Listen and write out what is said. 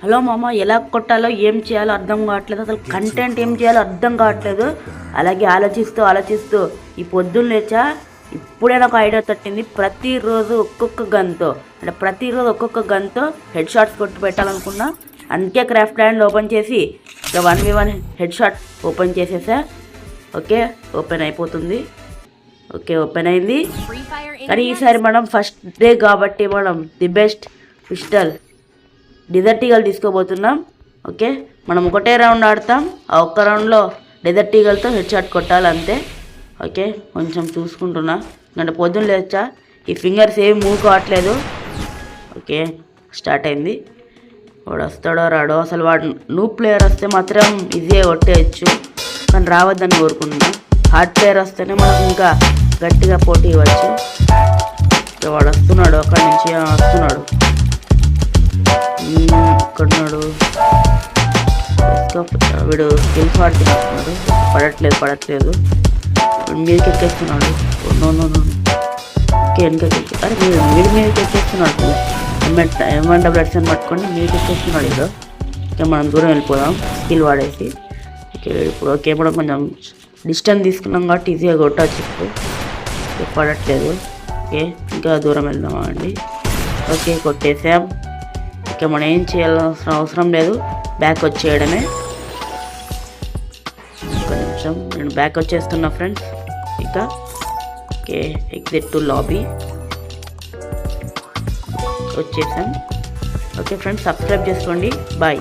Hello మామ, ఎలా కొట్టాలో ఏం చేయాలో అర్థం కావట్లేదు, అసలు కంటెంట్ ఏం చేయాలో అర్థం కావట్లేదు. అలాగే ఆలోచిస్తూ ఈ పొద్దున్న లేచా ఇప్పుడే నాకు ఐడియా తట్టింది. ప్రతిరోజు ఒక్కొక్క గన్తో హెడ్ షాట్స్ కొట్టి పెట్టాలనుకున్నా. అందుకే క్రాఫ్ట్ ల్యాండ్ ఓపెన్ చేసి ఇక 1v1 హెడ్ షాట్ ఓపెన్ చేసేసా. ఓకే, ఓపెన్ అయిపోతుంది. ఓకే, ఓపెన్ అయింది. కానీ ఈసారి మనం ఫస్ట్ డే కాబట్టి మనం the best pistol desert eagle తీసుకోబోతున్నాం. ఓకే, మనం ఒకటే రౌండ్ ఆడతాం. ఆ ఒక్క రౌండ్లో డెజర్ట్ ఈగల్తో హెడ్ షాట్ కొట్టాలి అంతే. ఓకే, కొంచెం చూసుకుంటున్నా ఎందుకంటే పొద్దున్న లేచా ఈ ఫింగర్స్ ఏం మూవ్ కావట్లేదు. ఓకే, స్టార్ట్ అయింది. వాడు వస్తాడో రాడో, అసలు వాడు న్యూ ప్లేయర్ వస్తే మాత్రం ఈజీగా కొట్టేయచ్చు, కానీ రావద్దని కోరుకుంటున్నా. హార్డ్ ప్లేయర్ వస్తేనే మనకు ఇంకా గట్టిగా పోటీ ఇవ్వచ్చు. వాడు వస్తున్నాడు, అక్కడి నుంచి వస్తున్నాడు. ఇక్కడున్నాడు. వీడు స్కిల్స్ వాడుతున్నాడు. పడట్లేదు. మీదకి ఎక్కేస్తున్నాడు. ఓకే, వెనకకి అరే వీడి మీదకి ఎక్కేస్తున్నాడు. M1 అని పట్టుకొని మీదకి ఎక్కేస్తున్నాడు. ఇదో ఓకే, మనం దూరం వెళ్ళిపోదాం స్కిల్ వాడేసి. ఓకే, ఇప్పుడు మనం కొంచెం డిస్టెన్స్ తీసుకున్నాం కాబట్టి ఈజీగా కొట్టచ్చు. ఇప్పుడు పడట్లేదు. ఓకే, ఇంకా దూరం వెళ్దామా అండి. ఓకే, కొట్టేసాం. ఓకే, మనం ఏం చేయాల్సిన అవసరం లేదు, బ్యాక్ వచ్చేయడమే. ఒక నిమిషం, నేను బ్యాక్ వచ్చేస్తున్నా ఫ్రెండ్స్. ఇక ఓకే, ఎగ్జిట్ టు లాబీ వచ్చేసాం. ఓకే ఫ్రెండ్స్, సబ్స్క్రైబ్ చేసుకోండి. బాయ్.